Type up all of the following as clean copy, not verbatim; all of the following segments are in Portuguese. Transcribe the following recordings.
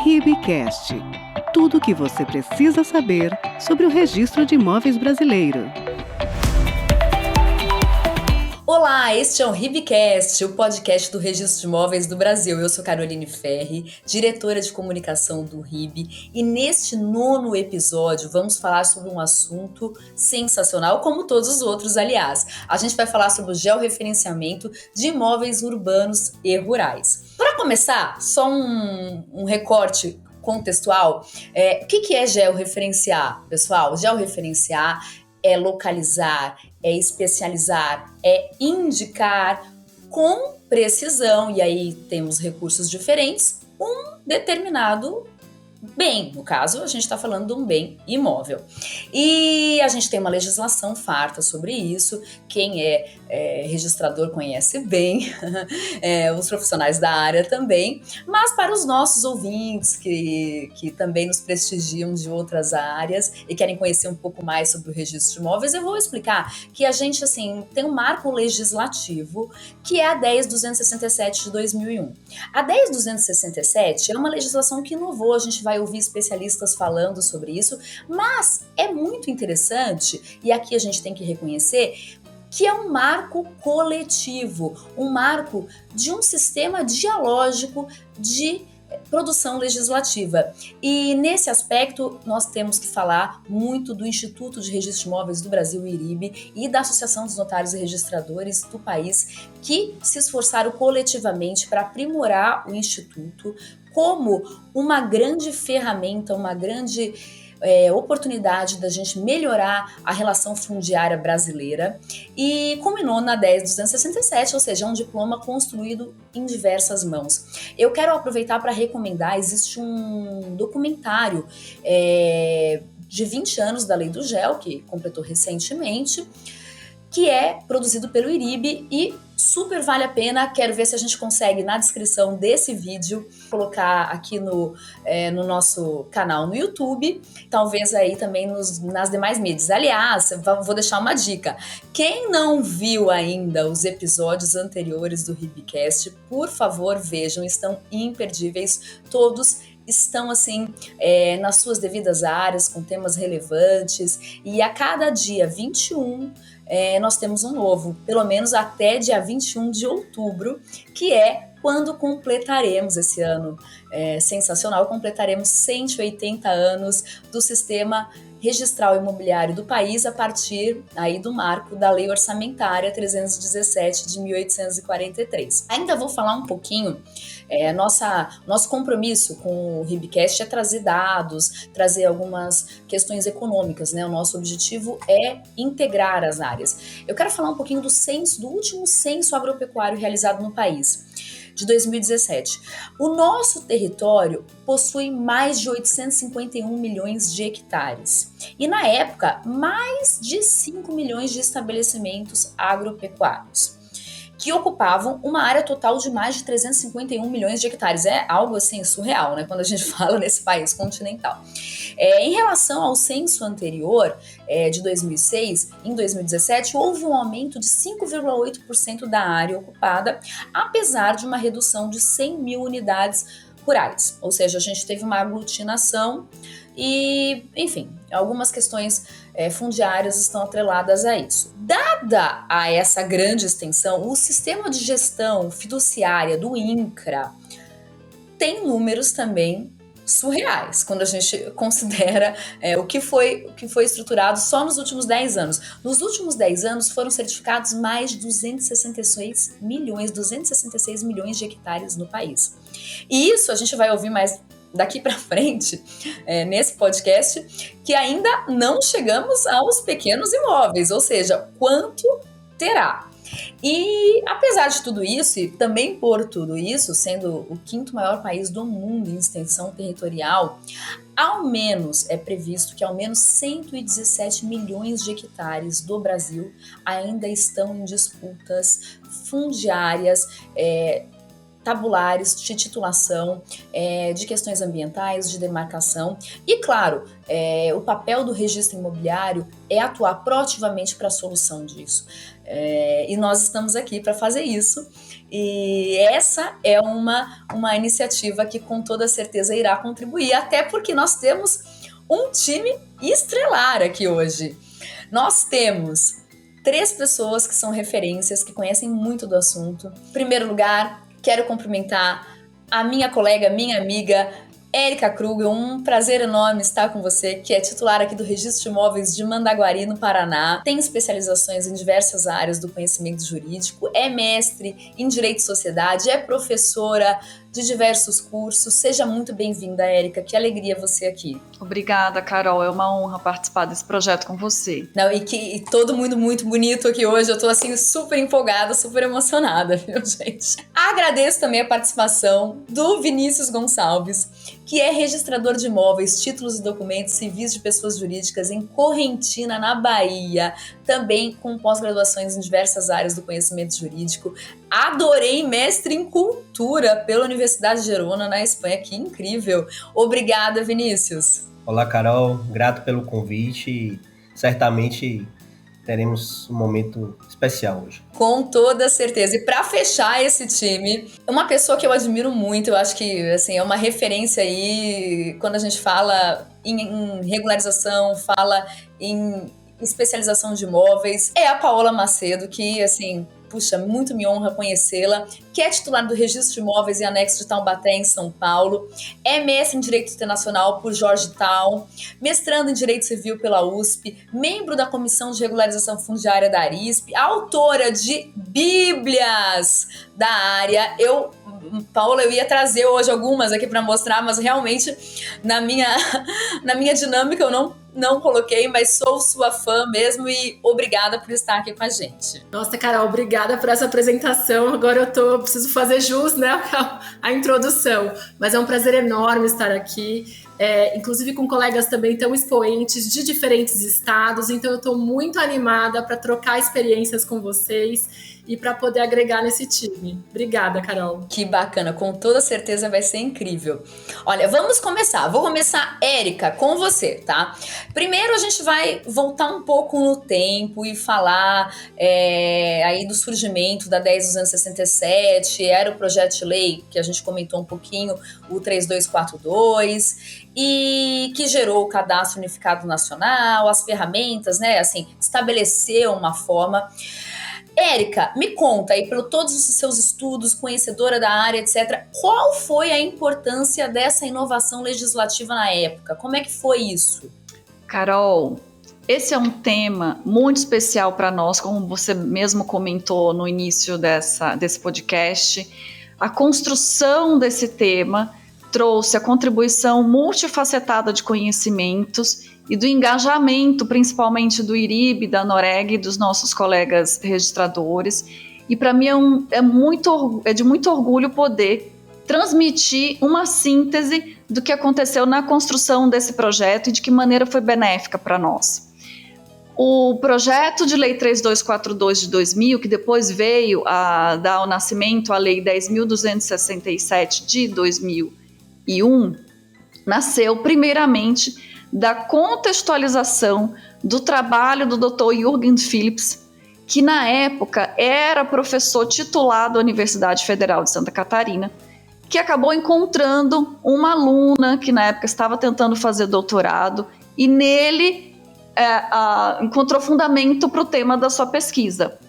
RIBcast. Tudo o que você precisa saber sobre o registro de imóveis brasileiro. Olá, este é o RIBcast, o podcast do Registro de Imóveis do Brasil. Eu sou Caroline Ferri, diretora de comunicação do RIB, e neste 9º episódio vamos falar sobre um assunto sensacional, como todos os outros, aliás. A gente vai falar sobre o georreferenciamento de imóveis urbanos e rurais. Para começar, só um recorte contextual. O que é georreferenciar, pessoal? Georreferenciar é localizar, é especializar, é indicar com precisão, e aí temos recursos diferentes, um determinado bem. No caso, a gente está falando de um bem imóvel. E a gente tem uma legislação farta sobre isso. Quem é registrador conhece bem, os profissionais da área também. Mas para os nossos ouvintes que também nos prestigiam de outras áreas e querem conhecer um pouco mais sobre o registro de imóveis, eu vou explicar que a gente tem um marco legislativo que é a 10.267 de 2001. A 10.267 é uma legislação que inovou, a gente vai ouvir especialistas falando sobre isso, mas é muito interessante, e aqui a gente tem que reconhecer que é um marco coletivo, um marco de um sistema dialógico de produção legislativa. E nesse aspecto nós temos que falar muito do Instituto de Registro de Imóveis do Brasil, IRIB, e da Associação dos Notários e Registradores do país, que se esforçaram coletivamente para aprimorar o Instituto como uma grande ferramenta, uma grande oportunidade da gente melhorar a relação fundiária brasileira, e culminou na 10.267, ou seja, um diploma construído em diversas mãos. Eu quero aproveitar para recomendar, existe um documentário de 20 anos da Lei do GEL, que completou recentemente, que é produzido pelo IRIB e super vale a pena. Quero ver se a gente consegue, na descrição desse vídeo, colocar aqui no nosso canal no YouTube, talvez aí também nas demais mídias. Aliás, vou deixar uma dica. Quem não viu ainda os episódios anteriores do RIBcast, por favor, vejam, estão imperdíveis, todos estão nas suas devidas áreas, com temas relevantes, e a cada dia 21 nós temos um novo, pelo menos até dia 21 de outubro, que é quando completaremos esse ano sensacional, completaremos 180 anos do sistema registral imobiliário do país a partir aí do marco da Lei Orçamentária 317 de 1843. Ainda vou falar um pouquinho, nosso compromisso com o RIBcast é trazer dados, trazer algumas questões econômicas, né? O nosso objetivo é integrar as áreas. Eu quero falar um pouquinho do último censo agropecuário realizado no país, de 2017. O nosso território possui mais de 851 milhões de hectares e, na época, mais de 5 milhões de estabelecimentos agropecuários, que ocupavam uma área total de mais de 351 milhões de hectares. É algo surreal, né, quando a gente fala nesse país continental. Em relação ao censo anterior, de 2006, em 2017, houve um aumento de 5,8% da área ocupada, apesar de uma redução de 100 mil unidades rurais. Ou seja, a gente teve uma aglutinação e, enfim, algumas questões fundiárias estão atreladas a isso. Dada a essa grande extensão, o sistema de gestão fiduciária do INCRA tem números também surreais, quando a gente considera o que foi estruturado só nos últimos 10 anos. Nos últimos 10 anos foram certificados mais de 266 milhões de hectares no país. E isso a gente vai ouvir mais daqui para frente, nesse podcast, que ainda não chegamos aos pequenos imóveis, ou seja, quanto terá. E apesar de tudo isso, e também por tudo isso, sendo o 5º maior país do mundo em extensão territorial, é previsto que ao menos 117 milhões de hectares do Brasil ainda estão em disputas fundiárias, tabulares, de titulação, de questões ambientais, de demarcação. E, claro, o papel do registro imobiliário é atuar proativamente para a solução disso. E nós estamos aqui para fazer isso. E essa é uma iniciativa que com toda certeza irá contribuir, até porque nós temos um time estrelar aqui hoje. Nós temos 3 pessoas que são referências, que conhecem muito do assunto. Em primeiro lugar, quero cumprimentar a minha colega, minha amiga, Érica Krugel. Um prazer enorme estar com você, que é titular aqui do Registro de Imóveis de Mandaguari, no Paraná. Tem especializações em diversas áreas do conhecimento jurídico, é mestre em Direito e Sociedade, é professora de diversos cursos. Seja muito bem-vinda, Érica. Que alegria você aqui. Obrigada, Carol. É uma honra participar desse projeto com você. Não, e todo mundo muito bonito aqui hoje. Eu tô assim super empolgada, super emocionada, viu, gente? Agradeço também a participação do Vinícius Gonçalves, que é registrador de imóveis, títulos e documentos civis de pessoas jurídicas em Correntina, na Bahia, também com pós-graduações em diversas áreas do conhecimento jurídico. Adorei mestre em cultura pela Universidade de Gerona, na Espanha. Que incrível! Obrigada, Vinícius. Olá, Carol. Grato pelo convite e certamente teremos um momento especial hoje. Com toda certeza. E para fechar esse time, uma pessoa que eu admiro muito, eu acho que assim, é uma referência aí quando a gente fala em regularização, fala em especialização de imóveis, é a Paola Macedo, que assim, puxa, muito me honra conhecê-la, que é titular do Registro de Imóveis e Anexo de Taubaté, em São Paulo, é mestre em Direito Internacional por Georgetown, mestrando em Direito Civil pela USP, membro da Comissão de Regularização Fundiária da Arisp, autora de bíblias da área. Paola, eu ia trazer hoje algumas aqui para mostrar, mas realmente na minha dinâmica eu não coloquei, mas sou sua fã mesmo e obrigada por estar aqui com a gente. Nossa, Carol, obrigada por essa apresentação. Agora eu preciso fazer jus, né, a introdução. Mas é um prazer enorme estar aqui, inclusive com colegas também tão expoentes de diferentes estados. Então eu estou muito animada para trocar experiências com vocês e para poder agregar nesse time. Obrigada, Carol. Que bacana, com toda certeza vai ser incrível. Olha, vamos começar. Vou começar, Érica, com você, tá? Primeiro a gente vai voltar um pouco no tempo e falar aí do surgimento da 10.267, era o projeto de lei que a gente comentou um pouquinho, o 3242, e que gerou o Cadastro Unificado Nacional, as ferramentas, né, assim, estabeleceu uma forma. Érica, me conta aí, por todos os seus estudos, conhecedora da área, etc., qual foi a importância dessa inovação legislativa na época? Como é que foi isso? Carol, esse é um tema muito especial para nós, como você mesmo comentou no início desse podcast. A construção desse tema trouxe a contribuição multifacetada de conhecimentos e do engajamento, principalmente do IRIB, da NOREG e dos nossos colegas registradores. E para mim é de muito orgulho poder transmitir uma síntese do que aconteceu na construção desse projeto e de que maneira foi benéfica para nós. O projeto de lei 3242 de 2000, que depois veio a dar ao nascimento à lei 10.267 de 2001, nasceu primeiramente da contextualização do trabalho do Dr. Jürgen Phillips, que na época era professor titular da Universidade Federal de Santa Catarina, que acabou encontrando uma aluna que na época estava tentando fazer doutorado e nele encontrou fundamento para o tema da sua pesquisa.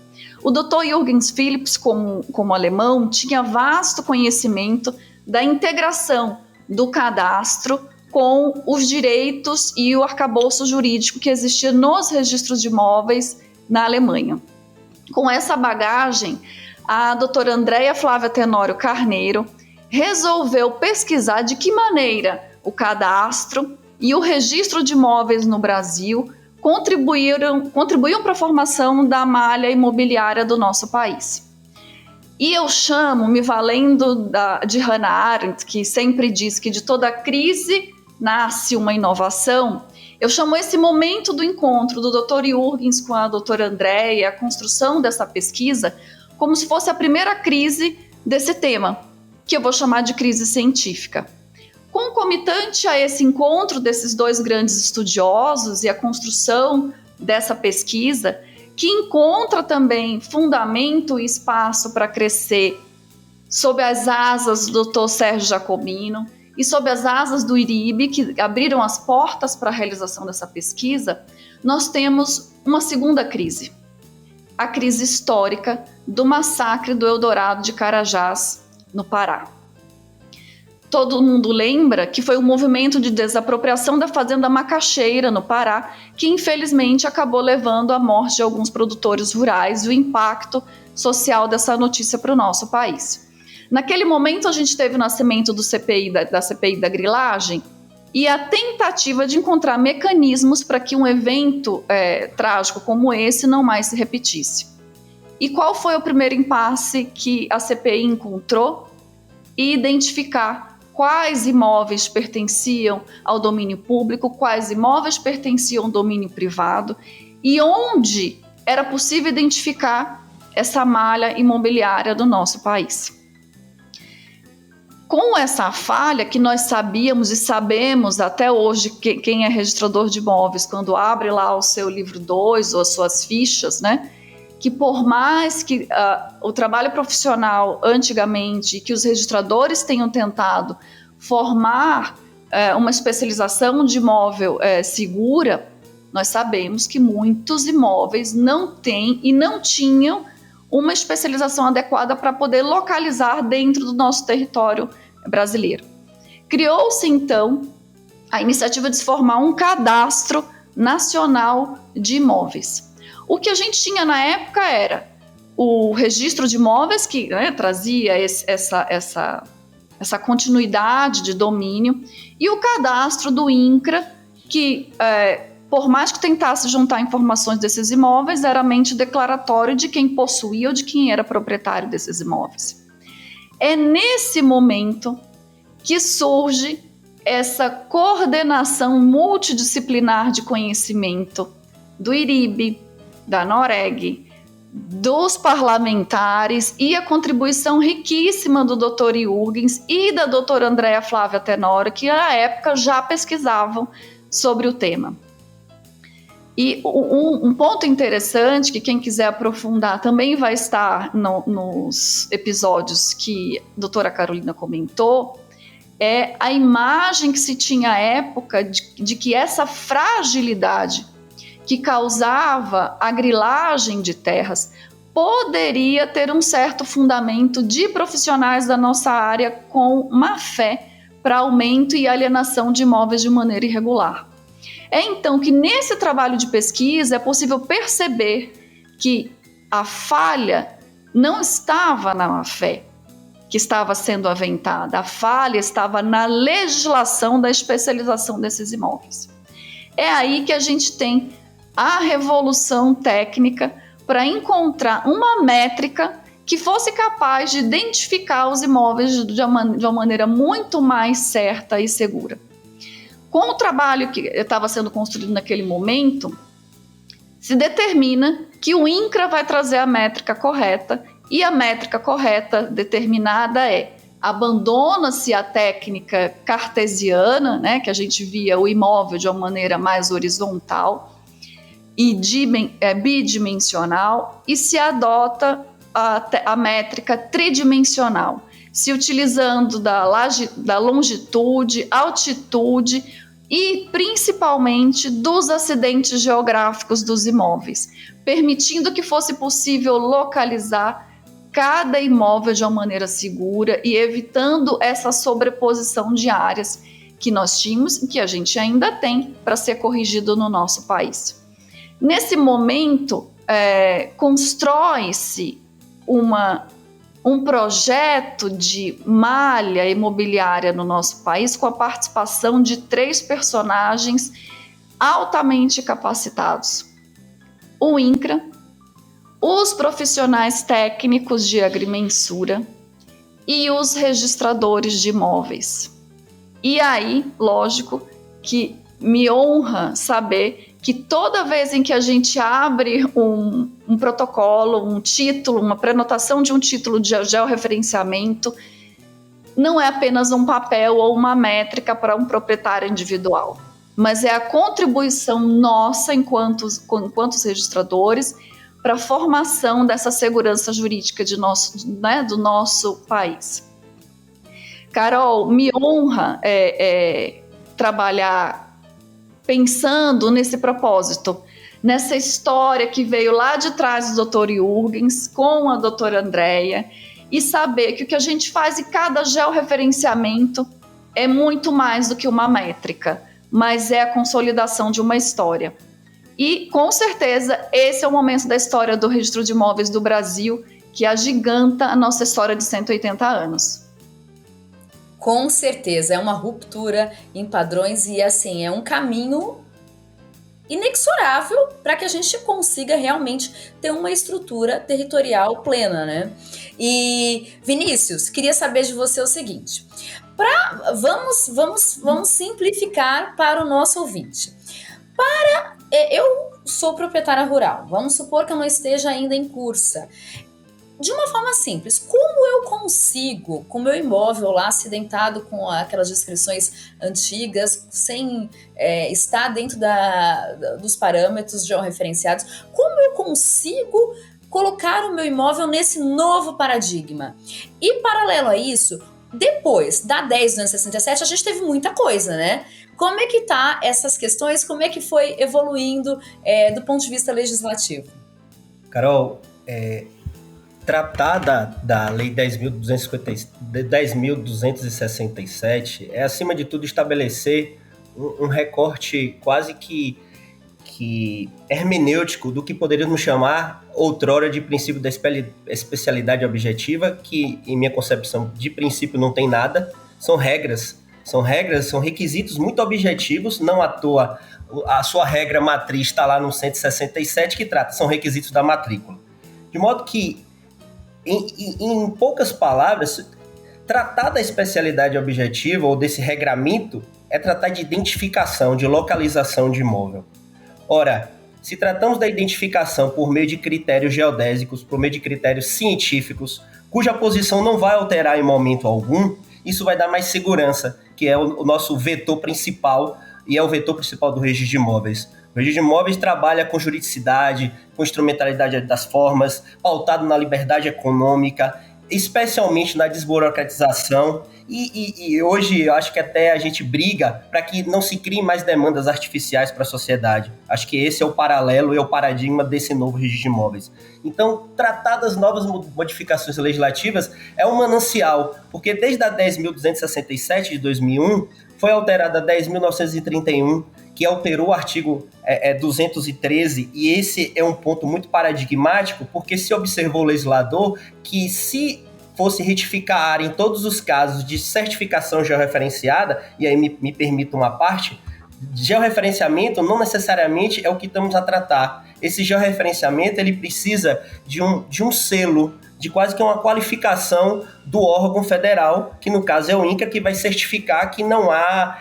O Dr. Jürgen Phillips, como alemão, tinha vasto conhecimento da integração do cadastro com os direitos e o arcabouço jurídico que existia nos registros de imóveis na Alemanha. Com essa bagagem, a doutora Andréia Flávia Tenório Carneiro resolveu pesquisar de que maneira o cadastro e o registro de imóveis no Brasil contribuíam para a formação da malha imobiliária do nosso país. E eu chamo, me valendo de Hannah Arendt, que sempre diz que de toda crise nasce uma inovação, eu chamo esse momento do encontro do Dr. Jürgens com a doutora Andréia, a construção dessa pesquisa, como se fosse a primeira crise desse tema, que eu vou chamar de crise científica. Concomitante a esse encontro desses dois grandes estudiosos e a construção dessa pesquisa, que encontra também fundamento e espaço para crescer sob as asas do Dr. Sérgio Jacobino e sob as asas do IRIB, que abriram as portas para a realização dessa pesquisa, nós temos uma segunda crise, a crise histórica do massacre do Eldorado de Carajás, no Pará. Todo mundo lembra que foi um movimento de desapropriação da fazenda Macaxeira, no Pará, que infelizmente acabou levando à morte de alguns produtores rurais e o impacto social dessa notícia para o nosso país. Naquele momento a gente teve o nascimento da CPI da grilagem e a tentativa de encontrar mecanismos para que um evento trágico como esse não mais se repetisse. E qual foi o primeiro impasse que a CPI encontrou? Identificar quais imóveis pertenciam ao domínio público, quais imóveis pertenciam ao domínio privado e onde era possível identificar essa malha imobiliária do nosso país. Com essa falha que nós sabíamos e sabemos até hoje, quem é registrador de imóveis, quando abre lá o seu livro 2 ou as suas fichas, né, que por mais que o trabalho profissional antigamente, que os registradores tenham tentado formar uma especialização de imóvel segura, nós sabemos que muitos imóveis não têm e não tinham uma especialização adequada para poder localizar dentro do nosso território brasileiro. Criou-se, então, a iniciativa de se formar um cadastro nacional de imóveis. O que a gente tinha na época era o registro de imóveis, que trazia essa continuidade de domínio, e o cadastro do INCRA, que, por mais que tentasse juntar informações desses imóveis, era mente declaratório de quem possuía ou de quem era proprietário desses imóveis. É nesse momento que surge essa coordenação multidisciplinar de conhecimento do IRIB, da NOREG, dos parlamentares e a contribuição riquíssima do Dr. Jürgens e da doutora Andréa Flávia Tenório, que na época já pesquisavam sobre o tema. E um ponto interessante, que quem quiser aprofundar também vai estar nos episódios que a doutora Carolina comentou, é a imagem que se tinha à época de que essa fragilidade que causava a grilagem de terras poderia ter um certo fundamento de profissionais da nossa área com má fé para aumento e alienação de imóveis de maneira irregular. É então que nesse trabalho de pesquisa é possível perceber que a falha não estava na má fé que estava sendo aventada, a falha estava na legislação da especialização desses imóveis. É aí que a gente tem a revolução técnica para encontrar uma métrica que fosse capaz de identificar os imóveis de uma maneira muito mais certa e segura. Com o trabalho que estava sendo construído naquele momento, se determina que o INCRA vai trazer a métrica correta, e a métrica correta determinada abandona-se a técnica cartesiana, né, que a gente via o imóvel de uma maneira mais horizontal e bidimensional, e se adota a métrica tridimensional, se utilizando da longitude, altitude e principalmente dos acidentes geográficos dos imóveis, permitindo que fosse possível localizar cada imóvel de uma maneira segura e evitando essa sobreposição de áreas que nós tínhamos e que a gente ainda tem para ser corrigido no nosso país. Nesse momento, constrói-se um projeto de malha imobiliária no nosso país com a participação de 3 personagens altamente capacitados: o INCRA, os profissionais técnicos de agrimensura e os registradores de imóveis. E aí, lógico, que me honra saber que toda vez em que a gente abre um protocolo, um título, uma prenotação de um título de georreferenciamento, não é apenas um papel ou uma métrica para um proprietário individual, mas é a contribuição nossa enquanto registradores para a formação dessa segurança jurídica do nosso país. Carol, me honra trabalhar pensando nesse propósito, nessa história que veio lá de trás do Dr. Jürgens com a doutora Andréia, e saber que o que a gente faz em cada georreferenciamento é muito mais do que uma métrica, mas é a consolidação de uma história. E, com certeza, esse é o momento da história do registro de imóveis do Brasil, que agiganta a nossa história de 180 anos. Com certeza, é uma ruptura em padrões e, assim, é um caminho inexorável para que a gente consiga realmente ter uma estrutura territorial plena, né? E, Vinícius, queria saber de você o seguinte: vamos simplificar para o nosso ouvinte. Eu sou proprietária rural, vamos supor que eu não esteja ainda em cursa. De uma forma simples, como eu consigo, com o meu imóvel lá acidentado com aquelas descrições antigas, sem estar dentro dos parâmetros georreferenciados, como eu consigo colocar o meu imóvel nesse novo paradigma? E, paralelo a isso, depois da 10.267, a gente teve muita coisa, né? Como é que tá essas questões? Como é que foi evoluindo do ponto de vista legislativo? Carol, tratar da Lei 10.267 é, acima de tudo, estabelecer um recorte quase que hermenêutico do que poderíamos chamar outrora de princípio da especialidade objetiva, que, em minha concepção, de princípio não tem nada, são regras, são requisitos muito objetivos, não à toa a sua regra matriz está lá no 167 que trata, são requisitos da matrícula. De modo que, em poucas palavras, tratar da especialidade objetiva ou desse regramento é tratar de identificação, de localização de imóvel. Ora, se tratamos da identificação por meio de critérios geodésicos, por meio de critérios científicos, cuja posição não vai alterar em momento algum, isso vai dar mais segurança, que é o nosso vetor principal, e é o vetor principal do registro de imóveis. O registro de imóveis trabalha com juridicidade, com instrumentalidade das formas, pautado na liberdade econômica, especialmente na desburocratização, e hoje eu acho que até a gente briga para que não se criem mais demandas artificiais para a sociedade. Acho que esse é o paralelo e é o paradigma desse novo registro de imóveis. Então, tratar das novas modificações legislativas é um manancial, porque desde a 10.267 de 2001, foi alterada a 10.931, que alterou o artigo 213, e esse é um ponto muito paradigmático, porque se observou o legislador que, se fosse retificar a área em todos os casos de certificação georreferenciada, e aí me permito uma parte, georreferenciamento não necessariamente é o que estamos a tratar. Esse georreferenciamento ele precisa de um selo, de quase que uma qualificação do órgão federal, que no caso é o INCRA, que vai certificar que não há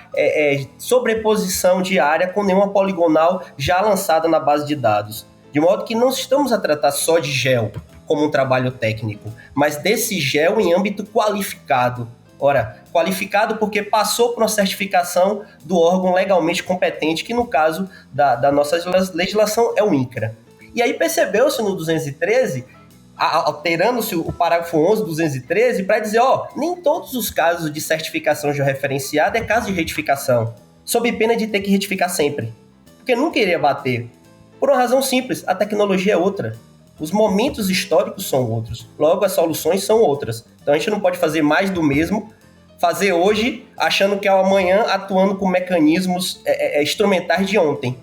sobreposição de área com nenhuma poligonal já lançada na base de dados. De modo que não estamos a tratar só de geo como um trabalho técnico, mas desse geo em âmbito qualificado. Ora, qualificado porque passou por uma certificação do órgão legalmente competente, que no caso da nossa legislação é o INCRA. E aí percebeu-se no 213, alterando-se o parágrafo 11 do 213, para dizer, nem todos os casos de certificação georreferenciada é caso de retificação, sob pena de ter que retificar sempre, porque nunca iria bater. Por uma razão simples, a tecnologia é outra. Os momentos históricos são outros, logo as soluções são outras. Então a gente não pode fazer mais do mesmo, fazer hoje achando que é o amanhã atuando com mecanismos instrumentais de ontem.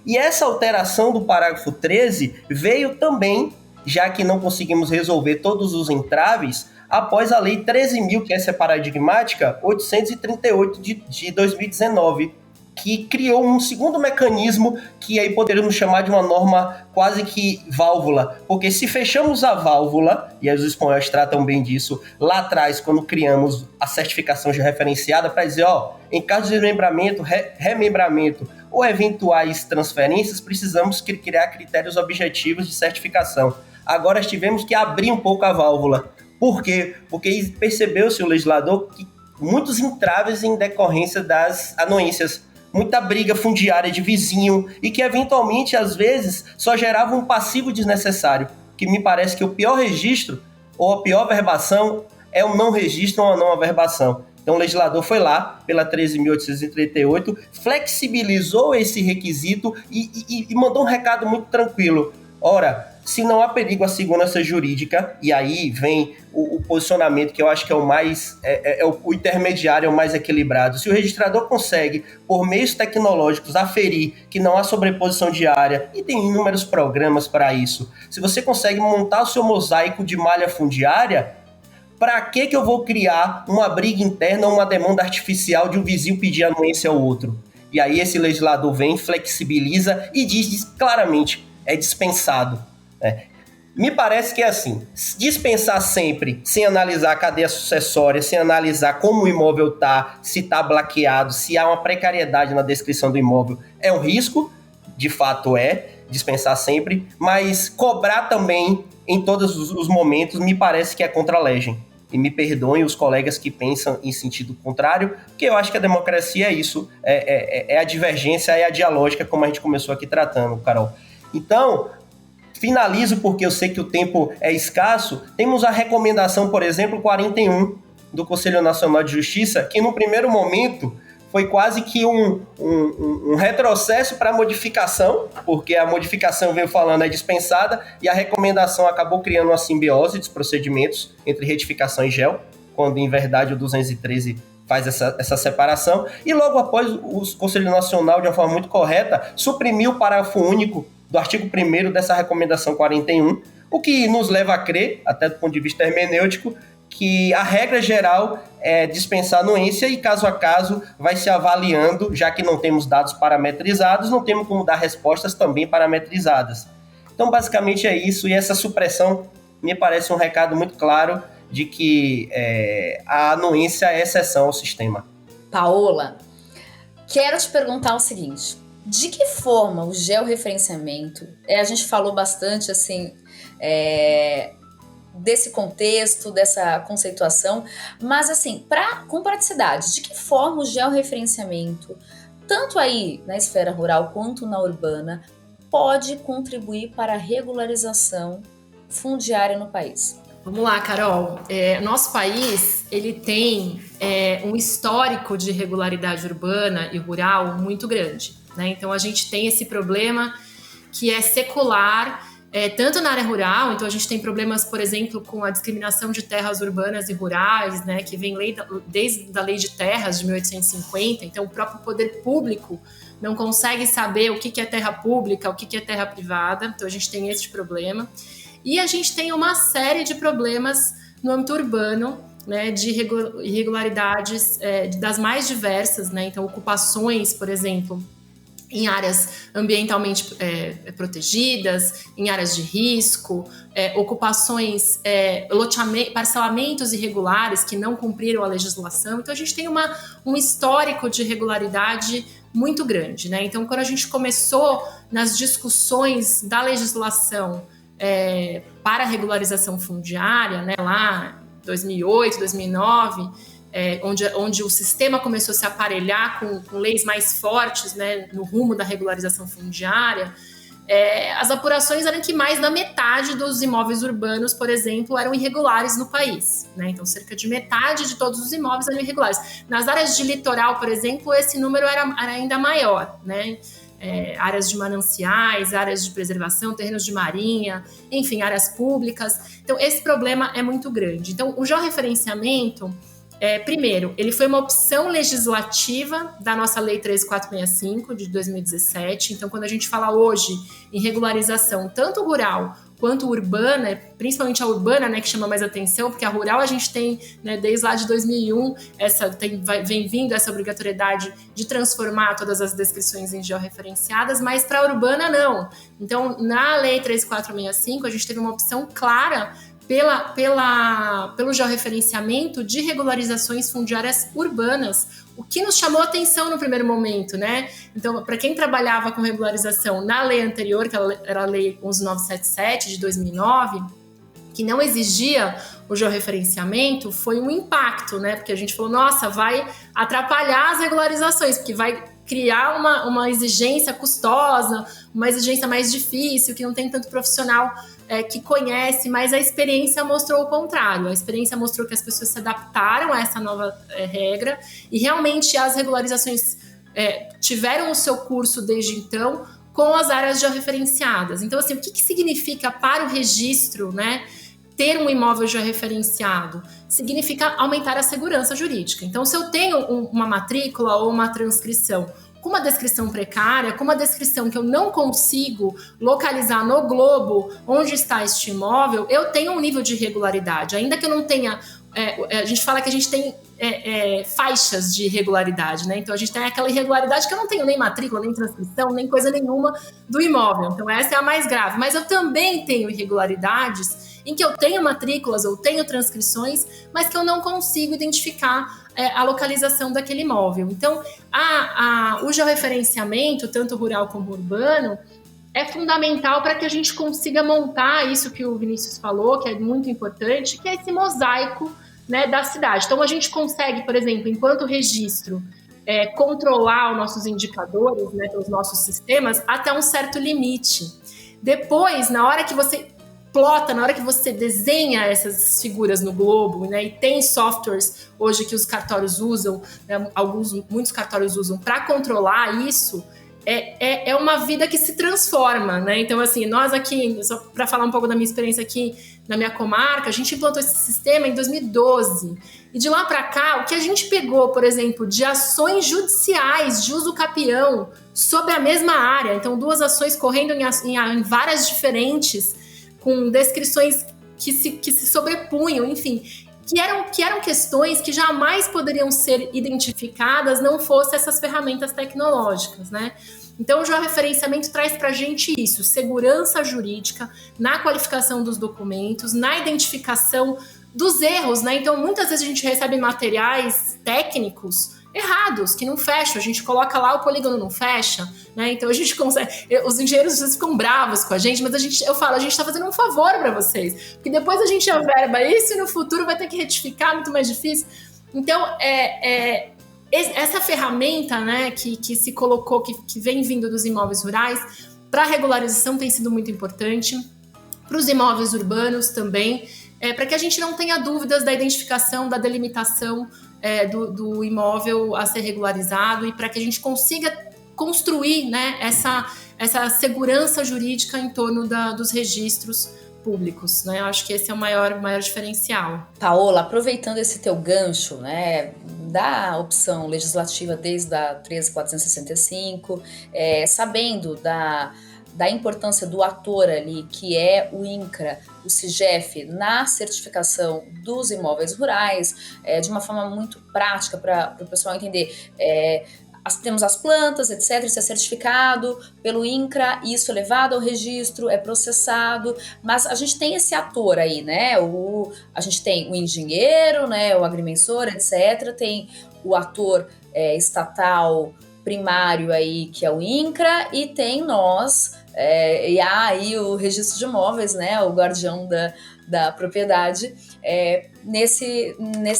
E essa alteração do parágrafo 13 veio também, já que não conseguimos resolver todos os entraves, após a Lei 13.000, que essa é paradigmática, 838 de 2019, que criou um segundo mecanismo que aí poderíamos chamar de uma norma quase que válvula, porque se fechamos a válvula, e os espanhóis tratam bem disso, lá atrás, quando criamos a certificação georreferenciada, para dizer, em caso de desmembramento, remembramento ou eventuais transferências, precisamos criar critérios objetivos de certificação. Agora tivemos que abrir um pouco a válvula. Por quê? Porque percebeu-se o legislador que muitos entraves em decorrência das anuências. muita briga fundiária de vizinho e que eventualmente, às vezes, só gerava um passivo desnecessário, que me parece que o pior registro ou a pior verbação é o não registro ou a não averbação. Então o legislador foi lá, pela 13.838, flexibilizou esse requisito e mandou um recado muito tranquilo. Ora, se não há perigo à segurança jurídica, e aí vem o posicionamento que eu acho que é o mais, o intermediário, é o mais equilibrado. Se o registrador consegue, por meios tecnológicos, aferir que não há sobreposição de área, e tem inúmeros programas para isso, se você consegue montar o seu mosaico de malha fundiária, para que eu vou criar uma briga interna ou uma demanda artificial de um vizinho pedir anuência ao outro? E aí esse legislador vem, flexibiliza e diz claramente, é dispensado. Me parece que é assim, dispensar sempre, sem analisar a cadeia sucessória, sem analisar como o imóvel está, se está blaqueado, se há uma precariedade na descrição do imóvel, é um risco, de fato dispensar sempre, mas cobrar também em todos os momentos me parece que é contra a legem. E me perdoem os colegas que pensam em sentido contrário, porque eu acho que a democracia é isso, é a divergência, é a dialógica, como a gente começou aqui tratando, Carol. Então, finalizo porque eu sei que o tempo é escasso. Temos a recomendação, por exemplo, 41 do Conselho Nacional de Justiça, que no primeiro momento foi quase que um retrocesso para a modificação, porque a modificação veio falando é dispensada e a recomendação acabou criando uma simbiose dos procedimentos entre retificação e GEL, quando em verdade o 213 faz essa separação. E logo após o Conselho Nacional, de uma forma muito correta, suprimiu o parágrafo único do artigo 1º dessa recomendação 41, o que nos leva a crer, até do ponto de vista hermenêutico, que a regra geral é dispensar anuência e caso a caso vai se avaliando, já que não temos dados parametrizados, não temos como dar respostas também parametrizadas. Então basicamente é isso, e essa supressão me parece um recado muito claro de que a anuência é exceção ao sistema. Paola, quero te perguntar o seguinte, de que forma o georreferenciamento, a gente falou bastante assim, desse contexto, dessa conceituação, mas assim, com praticidade, de que forma o georreferenciamento, tanto aí na esfera rural quanto na urbana, pode contribuir para a regularização fundiária no país? Vamos lá, Carol. Nosso país ele tem um histórico de irregularidade urbana e rural muito grande, né? Então a gente tem esse problema que é secular, tanto na área rural. Então a gente tem problemas, por exemplo, com a discriminação de terras urbanas e rurais, né, que vem desde a Lei de Terras de 1850. Então o próprio poder público não consegue saber o que é terra pública, o que é terra privada. Então a gente tem esse problema. E a gente tem uma série de problemas no âmbito urbano, né, de irregularidades das mais diversas, né? Então ocupações, por exemplo, em áreas ambientalmente protegidas, em áreas de risco, ocupações, parcelamentos irregulares que não cumpriram a legislação. Então a gente tem um histórico de irregularidade muito grande, né? Então quando a gente começou nas discussões da legislação para a regularização fundiária, né, lá em 2008, 2009, onde o sistema começou a se aparelhar com leis mais fortes, né, no rumo da regularização fundiária, as apurações eram que mais da metade dos imóveis urbanos, por exemplo, eram irregulares no país, né? Então cerca de metade de todos os imóveis eram irregulares. Nas áreas de litoral, por exemplo, esse número era ainda maior, né? Áreas de mananciais, áreas de preservação, terrenos de marinha, enfim, áreas públicas. Então esse problema é muito grande. Então o georreferenciamento, primeiro, ele foi uma opção legislativa da nossa Lei 13465 de 2017. Então, quando a gente fala hoje em regularização, tanto rural quanto urbana, principalmente a urbana, né, que chama mais atenção, porque a rural a gente tem, né, desde lá de 2001, vem vindo essa obrigatoriedade de transformar todas as descrições em georreferenciadas, mas para a urbana não. Então, na Lei 13465, a gente teve uma opção clara pelo georreferenciamento de regularizações fundiárias urbanas, o que nos chamou a atenção no primeiro momento, né? Então, para quem trabalhava com regularização na lei anterior, que era a Lei 11977 de 2009, que não exigia o georreferenciamento, foi um impacto, né? Porque a gente falou, nossa, vai atrapalhar as regularizações, porque vai criar uma exigência custosa, uma exigência mais difícil, que não tem tanto profissional que conhece, mas a experiência mostrou o contrário. A experiência mostrou que as pessoas se adaptaram a essa nova regra e realmente as regularizações tiveram o seu curso desde então com as áreas georreferenciadas. Então, assim, o que significa para o registro, né, ter um imóvel georreferenciado? Significa aumentar a segurança jurídica. Então, se eu tenho uma matrícula ou uma transcrição com uma descrição precária, com uma descrição que eu não consigo localizar no globo onde está este imóvel, eu tenho um nível de irregularidade. Ainda que eu não tenha... a gente fala que a gente tem faixas de irregularidade, né? Então, a gente tem aquela irregularidade que eu não tenho nem matrícula, nem transcrição, nem coisa nenhuma do imóvel. Então, essa é a mais grave. Mas eu também tenho irregularidades em que eu tenho matrículas ou tenho transcrições, mas que eu não consigo identificar a localização daquele imóvel. Então, o georreferenciamento, tanto rural como urbano, é fundamental para que a gente consiga montar isso que o Vinícius falou, que é muito importante, que é esse mosaico, né, da cidade. Então, a gente consegue, por exemplo, enquanto registro, controlar os nossos indicadores, né, os nossos sistemas, até um certo limite. Depois, na hora que você plota, na hora que você desenha essas figuras no globo, né, e tem softwares hoje que os cartórios usam, né, muitos cartórios usam para controlar isso, é uma vida que se transforma, né? Então, assim, nós aqui, só para falar um pouco da minha experiência aqui na minha comarca, a gente implantou esse sistema em 2012. E de lá para cá, o que a gente pegou, por exemplo, de ações judiciais de uso capião sobre a mesma área, então 2 ações correndo em várias diferentes, com descrições que se sobrepunham, enfim, que eram questões que jamais poderiam ser identificadas não fossem essas ferramentas tecnológicas, né? Então, o georreferenciamento traz para a gente isso, segurança jurídica na qualificação dos documentos, na identificação dos erros, né? Então, muitas vezes a gente recebe materiais técnicos errados, que não fecham, a gente coloca lá, o polígono não fecha, né? Então a gente consegue, os engenheiros às vezes ficam bravos com a gente, mas eu falo, a gente está fazendo um favor para vocês, porque depois a gente averba isso e no futuro vai ter que retificar, muito mais difícil. Então, essa ferramenta, né, que se colocou, que vem vindo dos imóveis rurais, para a regularização tem sido muito importante, para os imóveis urbanos também, para que a gente não tenha dúvidas da identificação, da delimitação do imóvel a ser regularizado e para que a gente consiga construir, né, essa segurança jurídica em torno dos registros públicos, né? Eu acho que esse é o maior diferencial. Paola, aproveitando esse teu gancho, né, da opção legislativa desde a 13.465, sabendo da importância do ator ali, que é o INCRA, o CIGEF, na certificação dos imóveis rurais, de uma forma muito prática para o pessoal entender. Temos as plantas, etc., isso é certificado pelo INCRA, isso é levado ao registro, é processado, mas a gente tem esse ator aí, né? A gente tem o engenheiro, né, o agrimensor, etc., tem o ator estatal primário aí, que é o INCRA, e tem nós, e há aí o registro de imóveis, né, o guardião da propriedade, nesse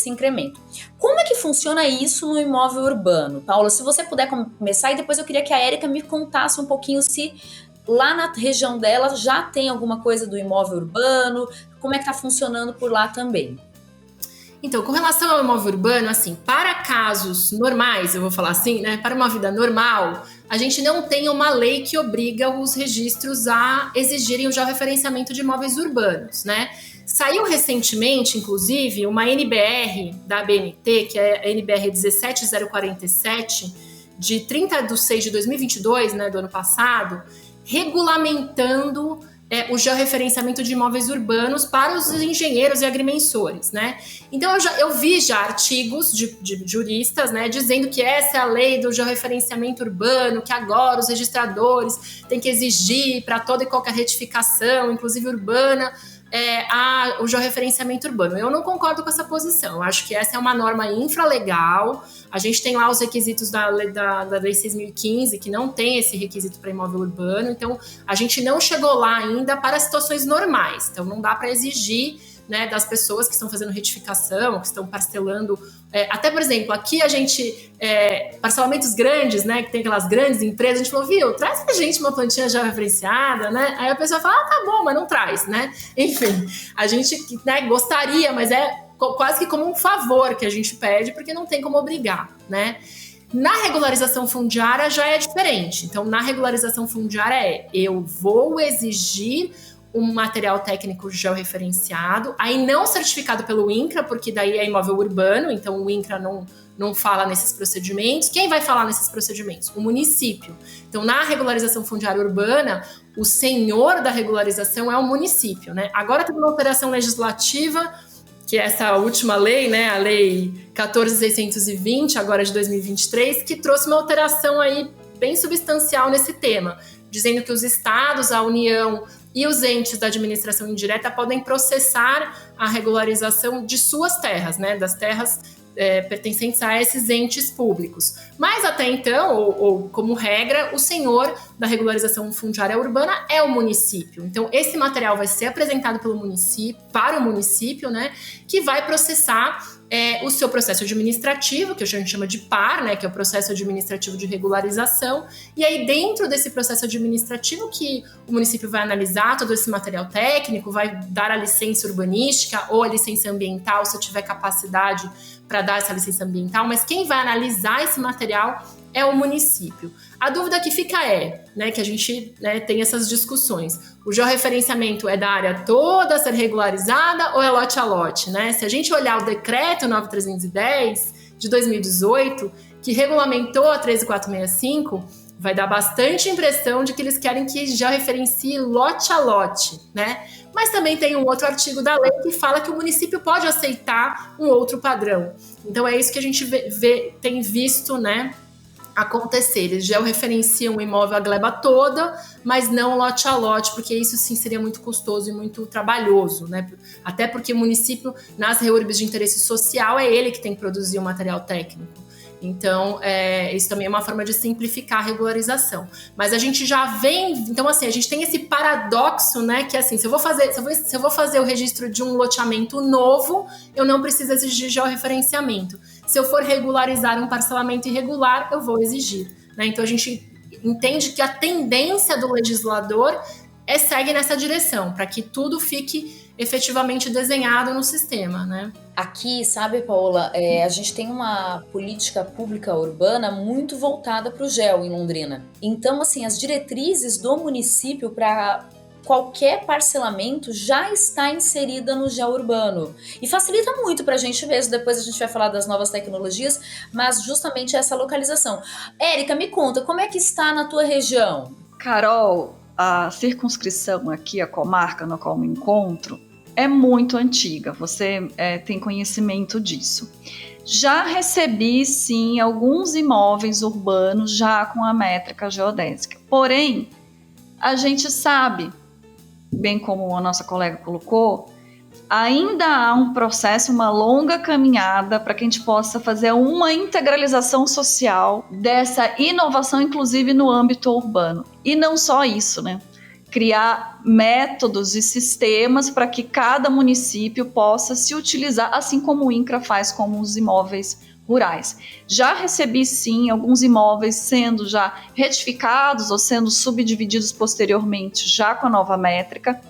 incremento. Como é que funciona isso no imóvel urbano? Paula, se você puder começar, e depois eu queria que a Érica me contasse um pouquinho se lá na região dela já tem alguma coisa do imóvel urbano, como é que está funcionando por lá também. Então, com relação ao imóvel urbano, assim, para casos normais, eu vou falar assim, né, para uma vida normal, a gente não tem uma lei que obriga os registros a exigirem o georreferenciamento de imóveis urbanos, né? Saiu recentemente, inclusive, uma NBR da ABNT, que é a NBR 17047, de 30/6/2022, né, do ano passado, regulamentando o georreferenciamento de imóveis urbanos para os engenheiros e agrimensores, né? Então, eu vi já artigos de juristas, né, dizendo que essa é a lei do georreferenciamento urbano, que agora os registradores têm que exigir para toda e qualquer retificação, inclusive urbana, o georreferenciamento urbano. Eu não concordo com essa posição. Eu acho que essa é uma norma infralegal. A gente tem lá os requisitos da Lei 6.015, que não tem esse requisito para imóvel urbano. Então, a gente não chegou lá ainda para situações normais. Então, não dá para exigir né, das pessoas que estão fazendo retificação, que estão parcelando. Até, por exemplo, aqui a gente, parcelamentos grandes, né, que tem aquelas grandes empresas, a gente falou, viu, traz pra gente uma plantinha já referenciada, né? Aí a pessoa fala, tá bom, mas não traz, né? Enfim, a gente, né, gostaria, mas é quase que como um favor que a gente pede, porque não tem como obrigar, né? Na regularização fundiária já é diferente. Então, na regularização fundiária eu vou exigir um material técnico georreferenciado, aí não certificado pelo INCRA, porque daí é imóvel urbano, então o INCRA não fala nesses procedimentos. Quem vai falar nesses procedimentos? O município. Então, na regularização fundiária urbana, o senhor da regularização é o município, né? Agora tem uma alteração legislativa, que é essa última lei, né, a Lei 14.620, agora de 2023, que trouxe uma alteração aí bem substancial nesse tema, dizendo que os estados, a União e os entes da administração indireta podem processar a regularização de suas terras, né, das terras pertencentes a esses entes públicos. Mas até então, ou como regra, o senhor da regularização fundiária urbana é o município. Então, esse material vai ser apresentado pelo município, para o município, né, que vai processar o seu processo administrativo, que a gente chama de PAR, né, que é o processo administrativo de regularização, e aí dentro desse processo administrativo que o município vai analisar todo esse material técnico, vai dar a licença urbanística ou a licença ambiental, se eu tiver capacidade para dar essa licença ambiental, mas quem vai analisar esse material é o município. A dúvida que fica né, que a gente, né, tem essas discussões. O georreferenciamento é da área toda a ser regularizada ou é lote a lote, né? Se a gente olhar o decreto 9310 de 2018, que regulamentou a 13465, vai dar bastante impressão de que eles querem que georreferencie lote a lote, né? Mas também tem um outro artigo da lei que fala que o município pode aceitar um outro padrão. Então é isso que a gente tem visto, né, acontecer. Eles georreferenciam o imóvel a gleba toda, mas não lote a lote, porque isso sim seria muito custoso e muito trabalhoso, né? Até porque o município, nas REURBs de interesse social, é ele que tem que produzir o material técnico. Então, isso também é uma forma de simplificar a regularização. Mas a gente já vem... Então, assim, a gente tem esse paradoxo, né? Que, assim, se eu vou fazer o registro de um loteamento novo, eu não preciso exigir georreferenciamento. Se eu for regularizar um parcelamento irregular, eu vou exigir, né? Então, a gente entende que a tendência do legislador segue nessa direção, para que tudo fique efetivamente desenhado no sistema, né? Aqui, sabe, Paola, a gente tem uma política pública urbana muito voltada para o GEO em Londrina. Então, assim, as diretrizes do município para qualquer parcelamento já está inserida no GEO urbano. E facilita muito para a gente mesmo, depois a gente vai falar das novas tecnologias, mas justamente essa localização. Érica, me conta, como é que está na tua região? Carol, a circunscrição aqui, a comarca no qual me encontro, é muito antiga, você tem conhecimento disso. Já recebi, sim, alguns imóveis urbanos já com a métrica geodésica. Porém, a gente sabe, bem como a nossa colega colocou, ainda há um processo, uma longa caminhada para que a gente possa fazer uma integralização social dessa inovação, inclusive no âmbito urbano. E não só isso, né? Criar métodos e sistemas para que cada município possa se utilizar, assim como o INCRA faz com os imóveis rurais. Já recebi, sim, alguns imóveis sendo já retificados ou sendo subdivididos posteriormente, já com a nova métrica,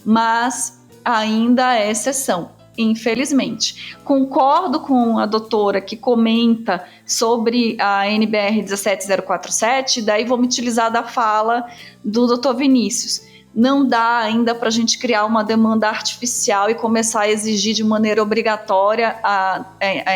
mas ainda é exceção, infelizmente. Concordo com a doutora que comenta sobre a NBR 17047, daí vou me utilizar da fala do doutor Vinícius. Não dá ainda para a gente criar uma demanda artificial e começar a exigir de maneira obrigatória a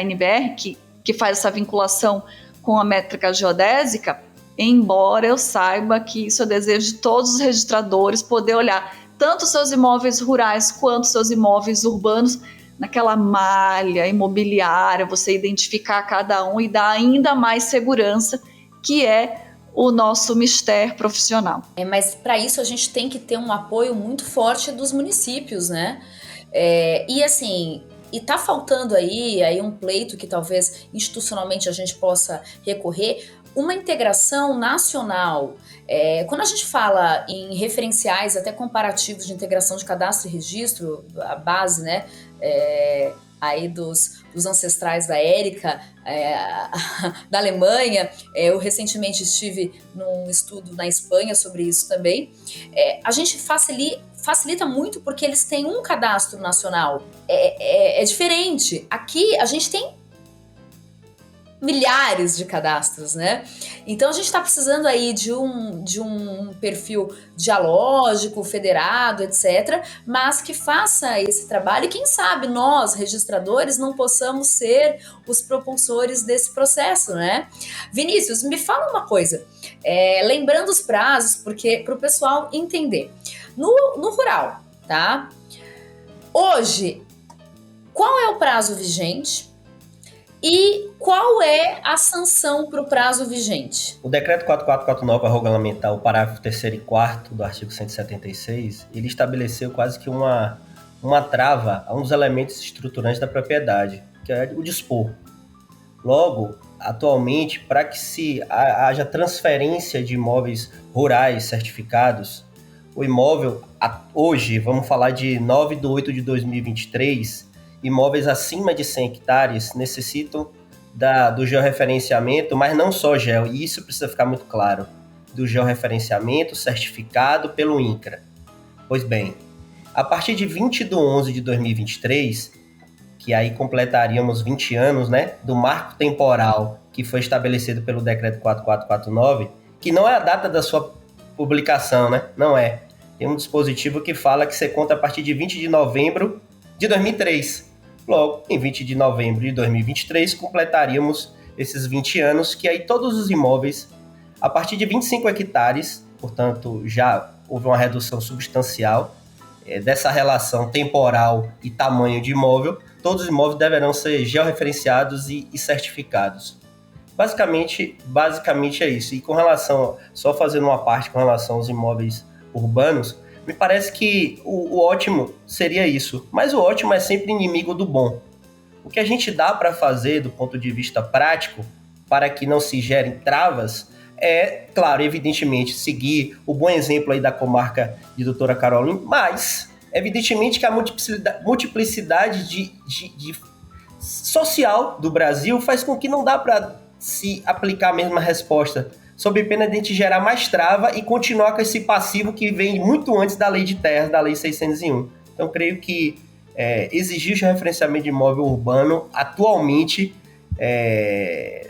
NBR, que faz essa vinculação com a métrica geodésica, embora eu saiba que isso é desejo de todos os registradores, poder olhar tanto seus imóveis rurais quanto seus imóveis urbanos naquela malha imobiliária, você identificar cada um e dar ainda mais segurança, que é o nosso mistério profissional. Mas para isso a gente tem que ter um apoio muito forte dos municípios, né? E assim... E tá faltando aí um pleito que talvez institucionalmente a gente possa recorrer, uma integração nacional. Quando a gente fala em referenciais, até comparativos de integração de cadastro e registro, a base, né, aí dos ancestrais da Érica, da Alemanha, eu recentemente estive num estudo na Espanha sobre isso também, a gente facilita muito porque eles têm um cadastro nacional, é diferente. Aqui a gente tem milhares de cadastros, né? Então a gente está precisando aí de um perfil dialógico, federado, etc., mas que faça esse trabalho e quem sabe nós, registradores, não possamos ser os propulsores desse processo, né? Vinícius, me fala uma coisa, lembrando os prazos, porque para o pessoal entender. No rural, tá? Hoje, qual é o prazo vigente? E qual é a sanção para o prazo vigente? O decreto 4449, a regulamentar o parágrafo 3º e 4º do artigo 176, ele estabeleceu quase que uma trava a um dos elementos estruturantes da propriedade, que é o dispor. Logo, atualmente, para que haja transferência de imóveis rurais certificados, o imóvel, hoje, vamos falar de 9/8/2023, imóveis acima de 100 hectares necessitam do georreferenciamento, mas não só geo, e isso precisa ficar muito claro, do georreferenciamento certificado pelo INCRA. Pois bem, a partir de 20/11/2023, que aí completaríamos 20 anos, né, do marco temporal que foi estabelecido pelo decreto 4449, que não é a data da sua publicação, né, não é. Tem um dispositivo que fala que você conta a partir de 20 de novembro de 2003. Logo, em 20 de novembro de 2023, completaríamos esses 20 anos, que aí todos os imóveis, a partir de 25 hectares, portanto, já houve uma redução substancial dessa relação temporal e tamanho de imóvel, todos os imóveis deverão ser georreferenciados e certificados. Basicamente é isso. E com relação, só fazendo uma parte com relação aos imóveis urbanos, me parece que o ótimo seria isso, mas o ótimo é sempre inimigo do bom. O que a gente dá para fazer do ponto de vista prático, para que não se gerem travas, é, claro, evidentemente, seguir o bom exemplo aí da comarca de doutora Caroline, mas, evidentemente, que a multiplicidade de social do Brasil faz com que não dá para se aplicar a mesma resposta, sob pena de a gente gerar mais trava e continuar com esse passivo que vem muito antes da lei de terras, da lei 601. Então, creio que exigir o referenciamento de imóvel urbano, atualmente,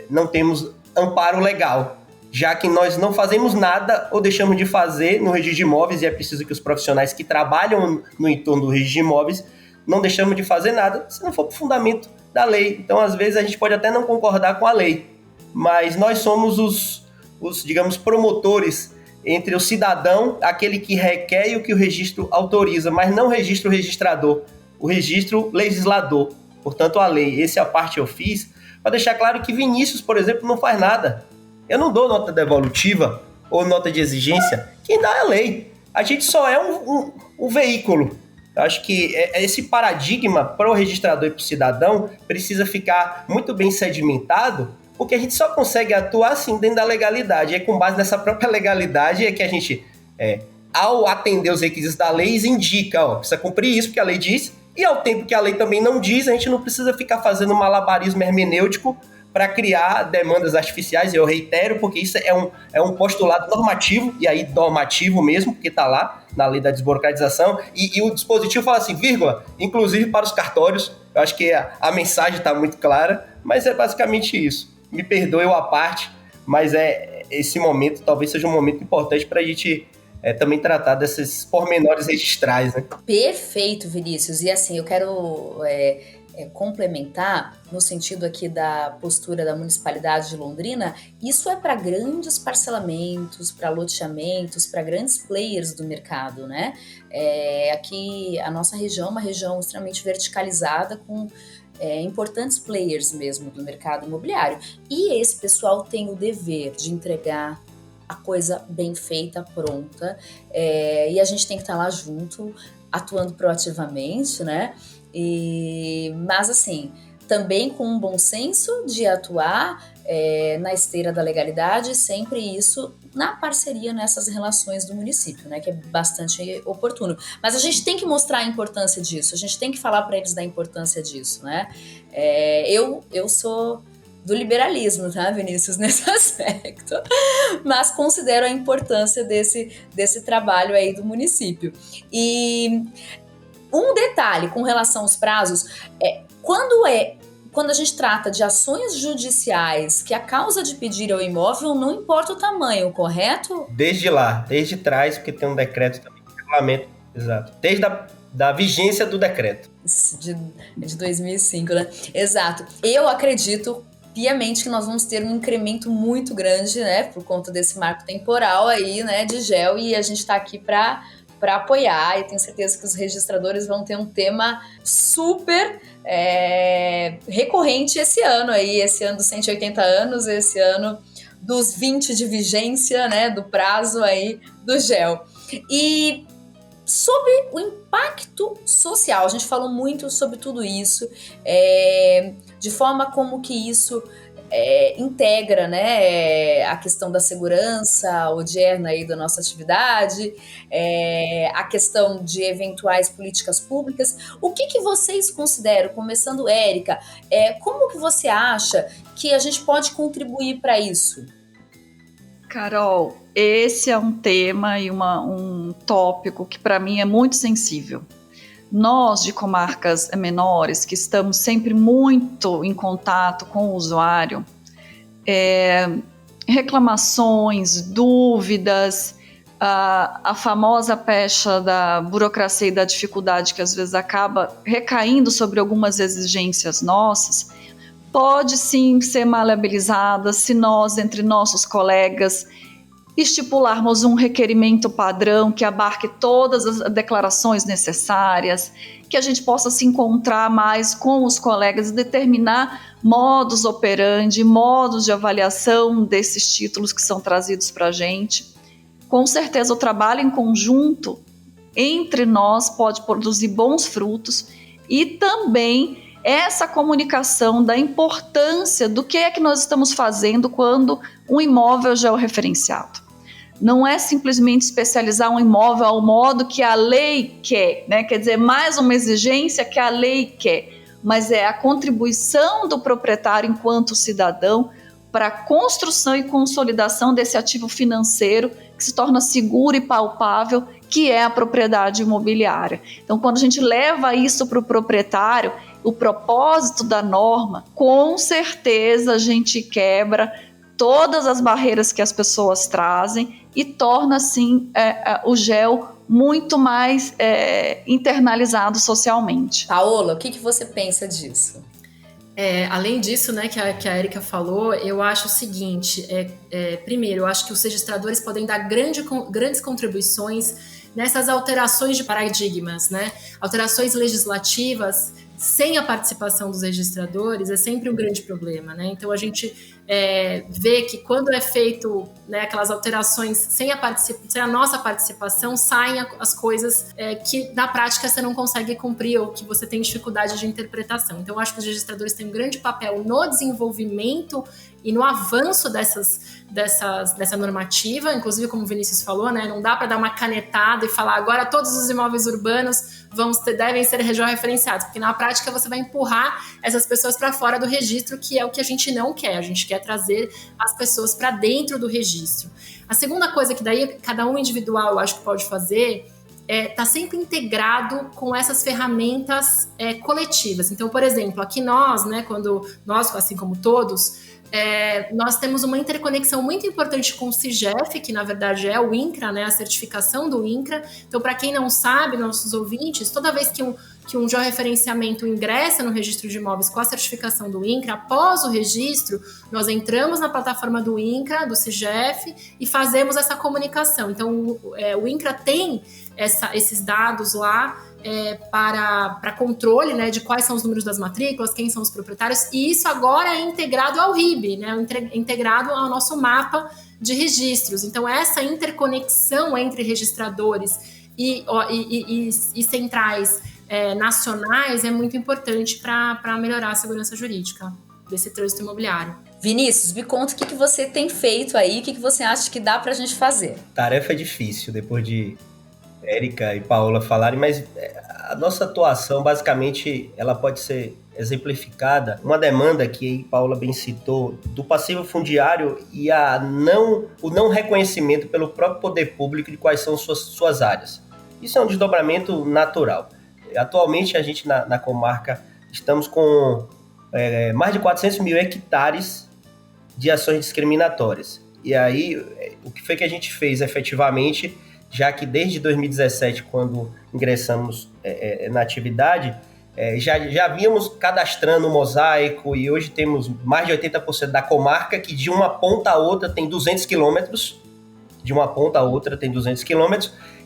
não temos amparo legal, já que nós não fazemos nada ou deixamos de fazer no registro de imóveis, e é preciso que os profissionais que trabalham no entorno do registro de imóveis não deixamos de fazer nada se não for para o fundamento da lei. Então, às vezes, a gente pode até não concordar com a lei, mas nós somos os digamos, promotores entre o cidadão, aquele que requer e o que o registro autoriza, mas não o registro registrador, o registro legislador. Portanto, a lei. Essa é a parte que eu fiz para deixar claro que Vinícius, por exemplo, não faz nada. Eu não dou nota devolutiva ou nota de exigência. Quem dá é a lei. A gente só é um veículo. Eu acho que esse paradigma para o registrador e para o cidadão precisa ficar muito bem sedimentado, porque a gente só consegue atuar assim dentro da legalidade. E com base nessa própria legalidade é que a gente, ao atender os requisitos da lei, indica, precisa cumprir isso porque a lei diz, e ao tempo que a lei também não diz, a gente não precisa ficar fazendo malabarismo hermenêutico para criar demandas artificiais. Eu reitero, porque isso é um postulado normativo, e aí normativo mesmo, porque está lá na lei da desburocratização, e o dispositivo fala assim, vírgula, inclusive para os cartórios. Eu acho que a mensagem está muito clara, mas é basicamente isso. Me perdoe a parte, mas esse momento talvez seja um momento importante para a gente também tratar desses pormenores registrais, né? Perfeito, Vinícius. E assim, eu quero complementar no sentido aqui da postura da Municipalidade de Londrina. Isso é para grandes parcelamentos, para loteamentos, para grandes players do mercado, né? Aqui a nossa região é uma região extremamente verticalizada, com importantes players mesmo do mercado imobiliário. E esse pessoal tem o dever de entregar a coisa bem feita, pronta, e a gente tem que estar lá junto, atuando proativamente, né? Mas assim, também com um bom senso de atuar na esteira da legalidade, sempre isso na parceria nessas relações do município, né, que é bastante oportuno. Mas a gente tem que mostrar a importância disso, a gente tem que falar para eles da importância disso, né? Eu sou do liberalismo, tá, Vinícius, nesse aspecto, mas considero a importância desse trabalho aí do município. E um detalhe com relação aos prazos, quando a gente trata de ações judiciais que a causa de pedir ao imóvel não importa o tamanho, correto? Desde trás, porque tem um decreto também, regulamento, exato. Desde da vigência do decreto. De 2005, né? Exato. Eu acredito piamente que nós vamos ter um incremento muito grande, né, por conta desse marco temporal aí, né, de GEL, e a gente está aqui para apoiar, e tenho certeza que os registradores vão ter um tema super recorrente esse ano dos 180 anos, esse ano dos 20 de vigência, né, do prazo aí do GEL. E sobre o impacto social, a gente falou muito sobre tudo isso, de forma como que isso integra, né, a questão da segurança odierna aí da nossa atividade, a questão de eventuais políticas públicas. O que vocês consideram, começando, Érica, como que você acha que a gente pode contribuir para isso? Carol, esse é um tema e um tópico que para mim é muito sensível. Nós, de comarcas menores, que estamos sempre muito em contato com o usuário, reclamações, dúvidas, a famosa pecha da burocracia e da dificuldade que às vezes acaba recaindo sobre algumas exigências nossas, pode sim ser maleabilizada se nós, entre nossos colegas, estipularmos um requerimento padrão que abarque todas as declarações necessárias, que a gente possa se encontrar mais com os colegas e determinar modus operandi, modos de avaliação desses títulos que são trazidos para a gente. Com certeza o trabalho em conjunto entre nós pode produzir bons frutos, e também essa comunicação da importância do que é que nós estamos fazendo quando um imóvel já é referenciado. Não é simplesmente especializar um imóvel ao modo que a lei quer, né? Quer dizer, mais uma exigência que a lei quer, mas é a contribuição do proprietário enquanto cidadão para a construção e consolidação desse ativo financeiro que se torna seguro e palpável, que é a propriedade imobiliária. Então, quando a gente leva isso para o proprietário, o propósito da norma, com certeza a gente quebra todas as barreiras que as pessoas trazem e torna, assim, o GEL muito mais internalizado socialmente. Paola, o que você pensa disso? Além disso, né, que a Érica falou, eu acho o seguinte, primeiro, eu acho que os registradores podem dar grandes contribuições nessas alterações de paradigmas, né? Alterações legislativas sem a participação dos registradores é sempre um grande problema, né? Então a gente vê que quando é feito, né, aquelas alterações sem a nossa participação, saem as coisas que na prática você não consegue cumprir ou que você tem dificuldade de interpretação. Então eu acho que os registradores têm um grande papel no desenvolvimento e no avanço dessa normativa, inclusive como o Vinícius falou, né, não dá para dar uma canetada e falar agora todos os imóveis urbanos devem ser georreferenciados, porque na prática você vai empurrar essas pessoas para fora do registro, que é o que a gente não quer, a gente quer trazer as pessoas para dentro do registro. A segunda coisa que daí cada um individual eu acho que pode fazer tá sempre integrado com essas ferramentas coletivas. Então, por exemplo, aqui nós, né, quando nós, assim como todos, nós temos uma interconexão muito importante com o CIGEF, que na verdade é o INCRA, né, a certificação do INCRA. Então, para quem não sabe, nossos ouvintes, toda vez que um georreferenciamento ingressa no registro de imóveis com a certificação do INCRA, após o registro, nós entramos na plataforma do INCRA, do CIGEF, e fazemos essa comunicação. Então, o INCRA tem esses dados lá para controle, né, de quais são os números das matrículas, quem são os proprietários, e isso agora é integrado ao RIB, né, integrado ao nosso mapa de registros. Então, essa interconexão entre registradores e centrais nacionais é muito importante para melhorar a segurança jurídica desse trânsito imobiliário. Vinícius, me conta o que você tem feito aí, o que você acha que dá pra gente fazer. Tarefa difícil, depois de Érica e Paola falarem, mas a nossa atuação, basicamente, ela pode ser exemplificada. Uma demanda que a Paola bem citou, do passivo fundiário e o não reconhecimento pelo próprio poder público de quais são suas áreas. Isso é um desdobramento natural. Atualmente, a gente na comarca estamos com mais de 400 mil hectares de ações discriminatórias. E aí, o que foi que a gente fez efetivamente, já que desde 2017, quando ingressamos na atividade, já vínhamos cadastrando o mosaico e hoje temos mais de 80% da comarca que de uma ponta a outra tem 200 quilômetros,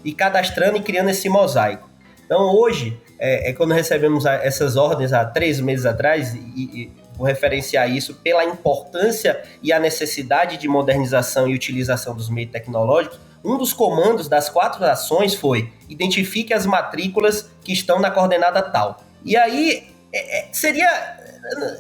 e cadastrando e criando esse mosaico. Então hoje, quando recebemos essas ordens há 3 meses atrás, e vou referenciar isso pela importância e a necessidade de modernização e utilização dos meios tecnológicos, um dos comandos das 4 ações foi: identifique as matrículas que estão na coordenada tal. E aí, seria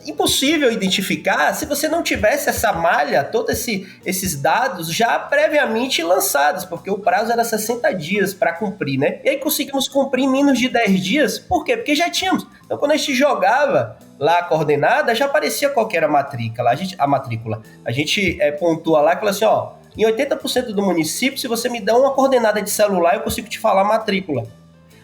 impossível identificar se você não tivesse essa malha, todos esses dados já previamente lançados, porque o prazo era 60 dias para cumprir, né? E aí conseguimos cumprir em menos de 10 dias. Por quê? Porque já tínhamos. Então, quando a gente jogava lá a coordenada, já aparecia qual que era a matrícula. A gente pontua lá e fala assim, ó, em 80% do município, se você me dá uma coordenada de celular, eu consigo te falar a matrícula.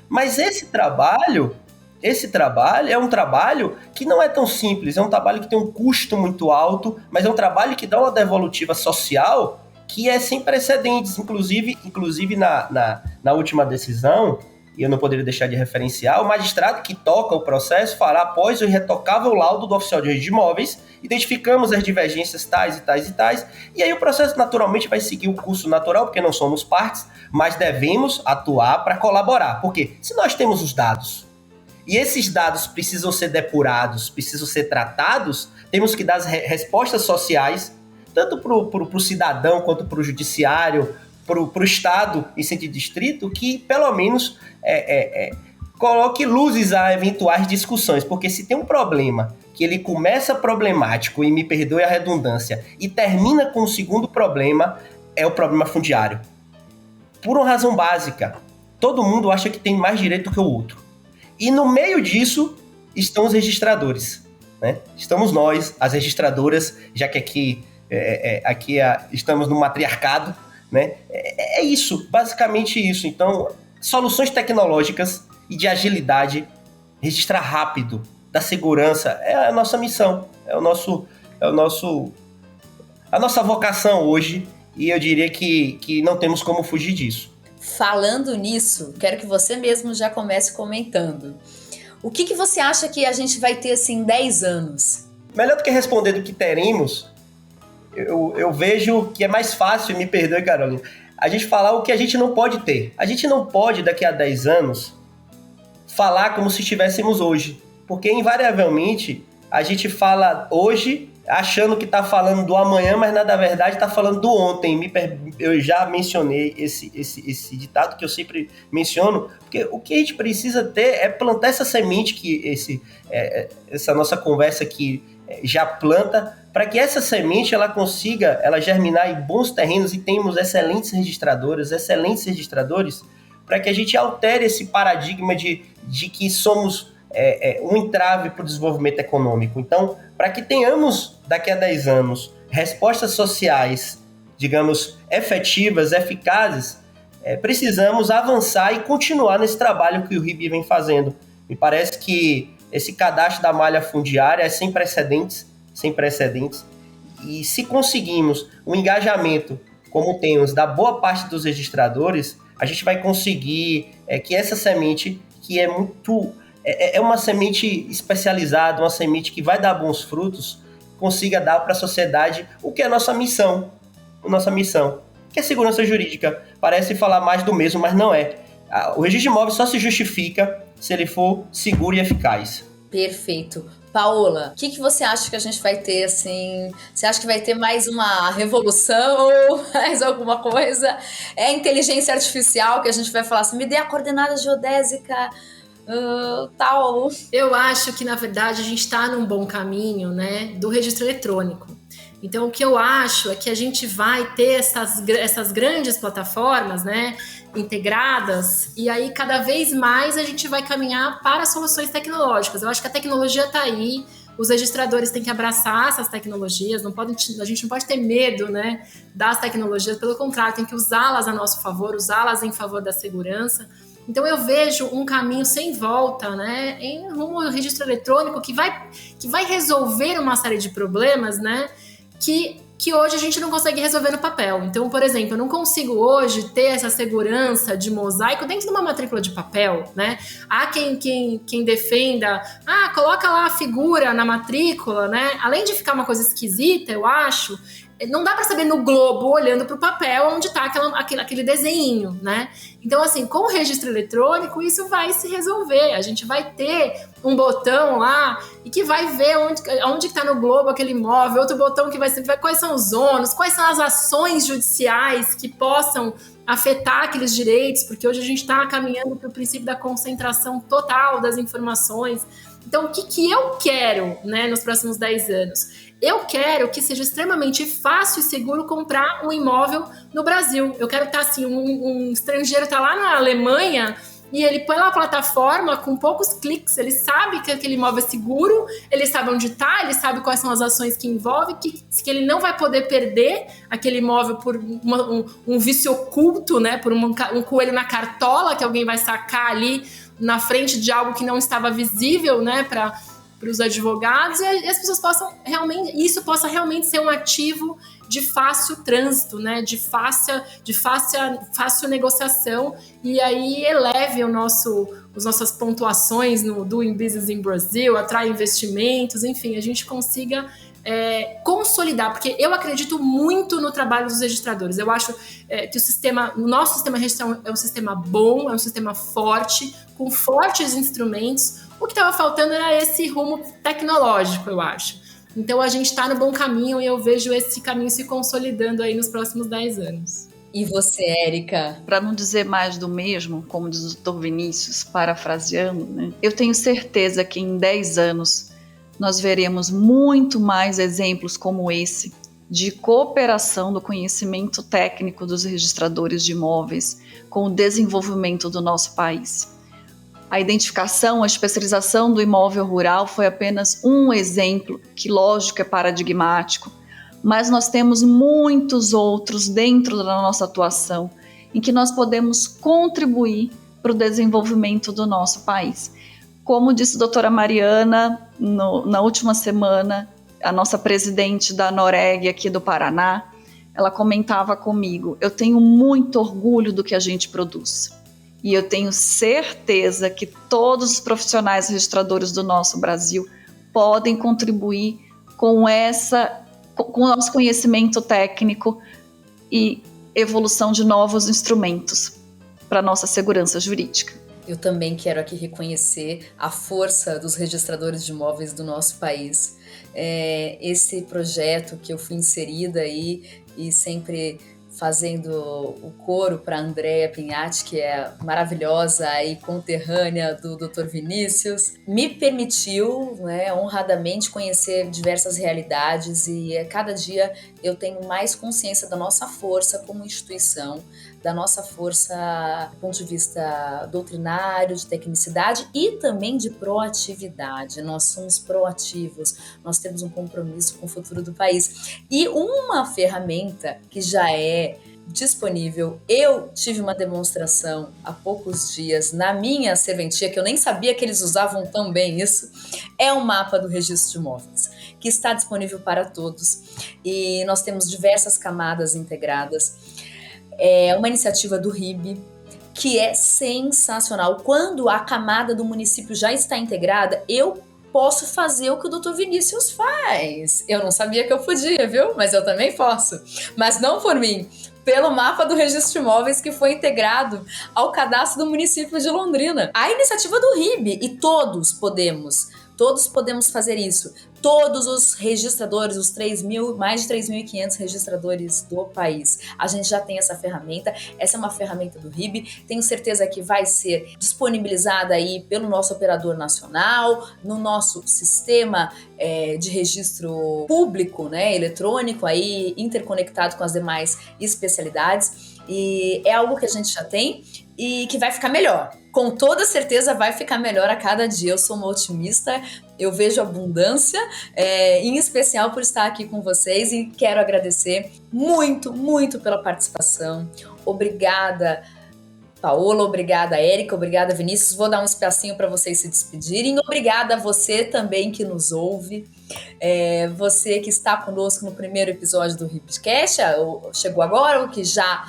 Mas esse trabalho é um trabalho que não é tão simples, é um trabalho que tem um custo muito alto, mas é um trabalho que dá uma devolutiva social que é sem precedentes. Inclusive na última decisão, e eu não poderia deixar de referenciar, o magistrado que toca o processo fará, após o irretocável laudo do oficial de registro de imóveis, identificamos as divergências tais e tais e tais, e aí o processo naturalmente vai seguir o curso natural, porque não somos partes, mas devemos atuar para colaborar. Porque se nós temos os dados, e esses dados precisam ser depurados, precisam ser tratados, temos que dar as respostas sociais, tanto para o cidadão quanto para o judiciário, para o Estado em sentido distrito, que pelo menos coloque luzes a eventuais discussões. Porque se tem um problema que ele começa problemático, e me perdoe a redundância, e termina com o segundo problema, é o problema fundiário. Por uma razão básica, todo mundo acha que tem mais direito que o outro. E no meio disso estão os registradores, né? Estamos nós, as registradoras, já que aqui estamos no matriarcado, né? É isso, basicamente isso. Então, soluções tecnológicas e de agilidade, registrar rápido, da segurança, é a nossa missão, a nossa vocação hoje, e eu diria que não temos como fugir disso. Falando nisso, quero que você mesmo já comece comentando. O que você acha que a gente vai ter assim em 10 anos? Melhor do que responder do que teremos, eu vejo que é mais fácil, me perdoe, Carolina, a gente falar o que a gente não pode ter. A gente não pode, daqui a 10 anos, falar como se estivéssemos hoje. Porque, invariavelmente, a gente fala hoje achando que está falando do amanhã, mas na verdade está falando do ontem. Eu já mencionei esse ditado que eu sempre menciono, porque o que a gente precisa ter é plantar essa semente que essa nossa conversa aqui já planta, para que essa semente ela consiga germinar em bons terrenos e tenhamos excelentes registradores, para que a gente altere esse paradigma de que somos um entrave para o desenvolvimento econômico. Então, para que tenhamos, daqui a 10 anos, respostas sociais, digamos, efetivas, eficazes, precisamos avançar e continuar nesse trabalho que o RIB vem fazendo. Me parece que esse cadastro da malha fundiária é sem precedentes, e se conseguimos um engajamento, como temos, da boa parte dos registradores, a gente vai conseguir que essa semente, que é uma semente especializada, uma semente que vai dar bons frutos, consiga dar para a sociedade o que é a nossa missão, que é segurança jurídica. Parece falar mais do mesmo, mas não é. O registro de imóveis só se justifica se ele for seguro e eficaz. Perfeito. Paola, o que você acha que a gente vai ter, assim? Você acha que vai ter mais uma revolução ou mais alguma coisa? É inteligência artificial que a gente vai falar assim, me dê a coordenada geodésica tal. Eu acho que, na verdade, a gente está num bom caminho, né, do registro eletrônico. Então, o que eu acho é que a gente vai ter essas grandes plataformas, né, integradas, e aí cada vez mais a gente vai caminhar para soluções tecnológicas. Eu acho que a tecnologia está aí, os registradores têm que abraçar essas tecnologias, a gente não pode ter medo, né, das tecnologias, pelo contrário, tem que usá-las a nosso favor, usá-las em favor da segurança. Então eu vejo um caminho sem volta, né, em rumo ao registro eletrônico que vai resolver uma série de problemas, né, que hoje a gente não consegue resolver no papel. Então, por exemplo, eu não consigo hoje ter essa segurança de mosaico dentro de uma matrícula de papel, né? Há quem defenda, coloca lá a figura na matrícula, né? Além de ficar uma coisa esquisita, eu acho, não dá para saber no globo, olhando para o papel, onde está aquele desenho, né? Então, assim, com o registro eletrônico, isso vai se resolver. A gente vai ter um botão lá e que vai ver onde está no globo aquele imóvel, outro botão que vai ver quais são os ônus, quais são as ações judiciais que possam afetar aqueles direitos, porque hoje a gente está caminhando para o princípio da concentração total das informações. Então, o que eu quero, né, nos próximos 10 anos? Eu quero que seja extremamente fácil e seguro comprar um imóvel no Brasil. Eu quero estar assim, um estrangeiro está lá na Alemanha e ele põe lá a plataforma com poucos cliques, ele sabe que aquele imóvel é seguro, ele sabe onde está, ele sabe quais são as ações que envolve, que ele não vai poder perder aquele imóvel por um vício oculto, né, por um coelho na cartola que alguém vai sacar ali na frente de algo que não estava visível, né, para os advogados, e as pessoas possa realmente ser um ativo de fácil trânsito, né, de fácil negociação, e aí eleve as nossas pontuações no Doing Business in Brazil, atrai investimentos, enfim, a gente consiga consolidar, porque eu acredito muito no trabalho dos registradores. Eu acho que o nosso sistema de registro é um sistema bom, é um sistema forte, com fortes instrumentos. O que estava faltando era esse rumo tecnológico, eu acho. Então a gente está no bom caminho e eu vejo esse caminho se consolidando aí nos próximos 10 anos. E você, Érica? Para não dizer mais do mesmo, como diz o Dr. Vinícius, parafraseando, né? Eu tenho certeza que em 10 anos nós veremos muito mais exemplos como esse de cooperação do conhecimento técnico dos registradores de imóveis com o desenvolvimento do nosso país. A identificação, a especialização do imóvel rural foi apenas um exemplo, que lógico é paradigmático, mas nós temos muitos outros dentro da nossa atuação em que nós podemos contribuir para o desenvolvimento do nosso país. Como disse a doutora Mariana, na última semana, a nossa presidente da Noreg aqui do Paraná, ela comentava comigo, eu tenho muito orgulho do que a gente produz. E eu tenho certeza que todos os profissionais registradores do nosso Brasil podem contribuir com o nosso conhecimento técnico e evolução de novos instrumentos para a nossa segurança jurídica. Eu também quero aqui reconhecer a força dos registradores de imóveis do nosso país. Esse projeto que eu fui inserida aí e sempre fazendo o coro para a Andréa Pinhatti, que é maravilhosa e conterrânea do Dr. Vinícius, me permitiu, né, honradamente conhecer diversas realidades e a cada dia eu tenho mais consciência da nossa força como instituição, da nossa força do ponto de vista doutrinário, de tecnicidade e também de proatividade. Nós somos proativos, nós temos um compromisso com o futuro do país. E uma ferramenta que já é disponível, eu tive uma demonstração há poucos dias na minha serventia, que eu nem sabia que eles usavam tão bem isso, é o mapa do registro de imóveis, que está disponível para todos e nós temos diversas camadas integradas. É uma iniciativa do RIB, que é sensacional. Quando a camada do município já está integrada, eu posso fazer o que o Dr. Vinícius faz. Eu não sabia que eu podia, viu? Mas eu também posso. Mas não por mim, pelo mapa do registro de imóveis que foi integrado ao cadastro do município de Londrina. A iniciativa do RIB, e todos podemos Todos podemos fazer isso. Todos os registradores, os mais de 3.500 registradores do país. A gente já tem essa ferramenta. Essa é uma ferramenta do RIB. Tenho certeza que vai ser disponibilizada aí pelo nosso operador nacional, no nosso sistema de registro público, né, eletrônico, aí, interconectado com as demais especialidades. E é algo que a gente já tem e que vai ficar melhor. Com toda certeza vai ficar melhor a cada dia. Eu sou uma otimista, eu vejo abundância, em especial por estar aqui com vocês, e quero agradecer muito, muito pela participação. Obrigada, Paola, obrigada, Érica, obrigada, Vinícius. Vou dar um espacinho para vocês se despedirem. Obrigada a você também que nos ouve, você que está conosco no primeiro episódio do Hipcast, chegou agora ou que já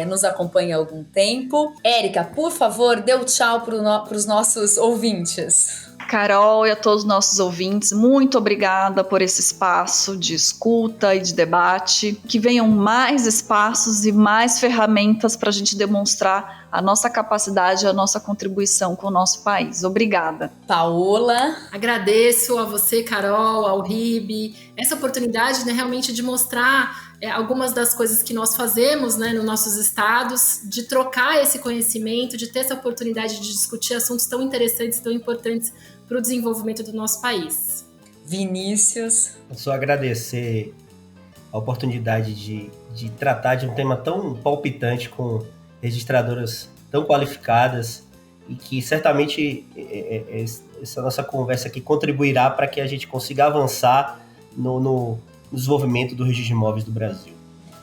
nos acompanha há algum tempo. Érica, por favor, dê um tchau para os nossos ouvintes. Carol e a todos os nossos ouvintes, muito obrigada por esse espaço de escuta e de debate. Que venham mais espaços e mais ferramentas para a gente demonstrar a nossa capacidade e a nossa contribuição com o nosso país. Obrigada. Paola. Agradeço a você, Carol, ao RIB, essa oportunidade, né, realmente de mostrar algumas das coisas que nós fazemos, né, nos nossos estados, de trocar esse conhecimento, de ter essa oportunidade de discutir assuntos tão interessantes, tão importantes para o desenvolvimento do nosso país. Vinícius. Eu só agradecer a oportunidade de tratar de um tema tão palpitante com registradoras tão qualificadas e que certamente essa nossa conversa aqui contribuirá para que a gente consiga avançar no desenvolvimento do registro de imóveis do Brasil.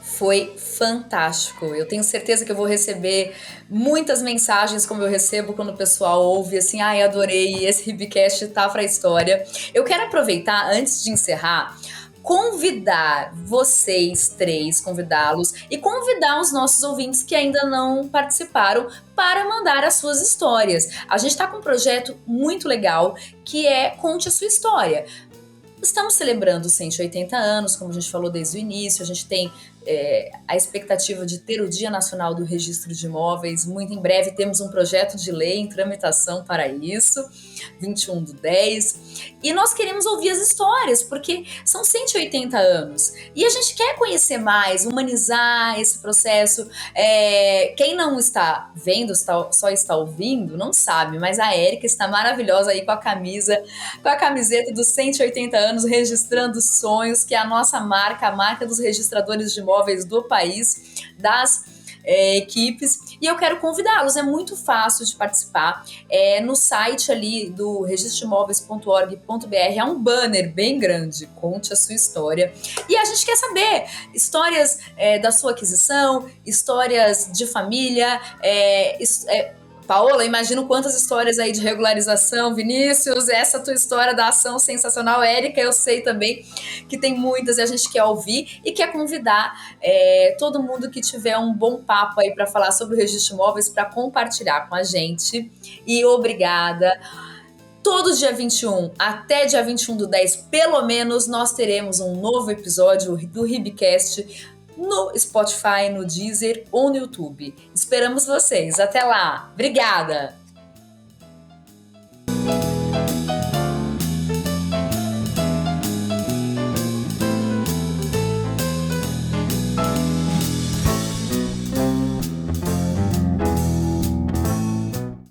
Foi fantástico. Eu tenho certeza que eu vou receber muitas mensagens, como eu recebo quando o pessoal ouve assim, adorei, esse Hibcast tá pra história. Eu quero aproveitar, antes de encerrar, convidar vocês três, convidá-los e convidar os nossos ouvintes que ainda não participaram para mandar as suas histórias. A gente tá com um projeto muito legal que é Conte a Sua História. Estamos celebrando 180 anos, como a gente falou desde o início. A gente tem a expectativa de ter o Dia Nacional do Registro de Imóveis. Muito em breve temos um projeto de lei em tramitação para isso, 21/10. E nós queremos ouvir as histórias, porque são 180 anos. E a gente quer conhecer mais, humanizar esse processo. Quem não está vendo, só está ouvindo, não sabe, mas a Érica está maravilhosa aí com a camiseta dos 180 anos, registrando sonhos, que é a nossa marca, a marca dos registradores de imóveis do país, das equipes, e eu quero convidá-los. É muito fácil de participar. No site ali do registroimóveis.org.br há um banner bem grande, Conte a Sua História, e a gente quer saber histórias da sua aquisição, histórias de família, Paola, imagino quantas histórias aí de regularização. Vinícius, essa tua história da ação sensacional. Érica, eu sei também que tem muitas e a gente quer ouvir e quer convidar todo mundo que tiver um bom papo aí para falar sobre o registro de imóveis para compartilhar com a gente. E obrigada. Todo dia 21 até dia 21/10, pelo menos, nós teremos um novo episódio do Hibcast no Spotify, no Deezer ou no YouTube. Esperamos vocês. Até lá. Obrigada!